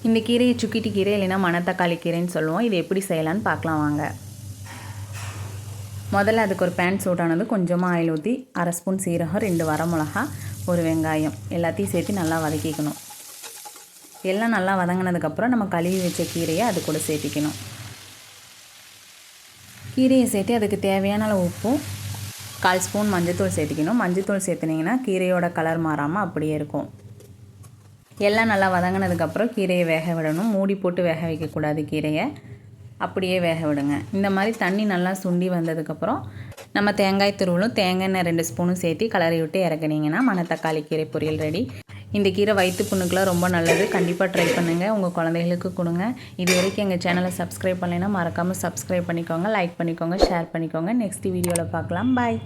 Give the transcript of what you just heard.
இந்த கீரையை சுக்கிட்டி கீரை இல்லைன்னா மணத்தக்காளி கீரைன்னு சொல்லுவோம். இது எப்படி செய்யலான்னு பார்க்கலாம் வாங்க. முதல்ல அதுக்கு ஒரு பேன் சூடானது கொஞ்சமாக ஆயில் ஊற்றி 1/2 ஸ்பூன் சீரகம், 2 வரமிளகா, ஒரு வெங்காயம் எல்லாத்தையும் சேர்த்து நல்லா வதக்கிக்கணும். எல்லாம் நல்லா வதங்கினதுக்கப்புறம் நம்ம கழுவி வச்ச கீரையை அது கூட சேர்த்திக்கணும். கீரையை சேர்த்து அதுக்கு தேவையான அளவு உப்பும் 1/4 ஸ்பூன் மஞ்சள்தூள் சேர்த்திக்கணும். மஞ்சள்தூள் சேர்த்துனிங்கன்னா கீரையோட கலர் மாறாமல் அப்படியே இருக்கும். எல்லாம் நல்லா வதங்கினதுக்கப்புறம் கீரையை வேக விடணும். மூடி போட்டு வேக வைக்கக்கூடாது, கீரையை அப்படியே வேக விடுங்க. இந்த மாதிரி தண்ணி நல்லா சுண்டி வந்ததுக்கப்புறம் நம்ம தேங்காய் துருவலும் தேங்காய் எண்ணெய் 2 ஸ்பூனும் சேர்த்து கலரி விட்டு இறக்குனீங்கன்னா மணத்தக்காளி கீரை பொரியல் ரெடி. இந்த கீரை வயிற்று புண்ணுக்கெலாம் ரொம்ப நல்லது. கண்டிப்பாக ட்ரை பண்ணுங்கள், உங்கள் குழந்தைகளுக்கு கொடுங்க. இது வரைக்கும் எங்கள் சேனலை சப்ஸ்கிரைப் பண்ணலைன்னா மறக்காமல் சப்ஸ்கிரைப் பண்ணிக்கோங்க, லைக் பண்ணிக்கோங்க, ஷேர் பண்ணிக்கோங்க. நெக்ஸ்ட் வீடியோவில் பார்க்கலாம். பாய்.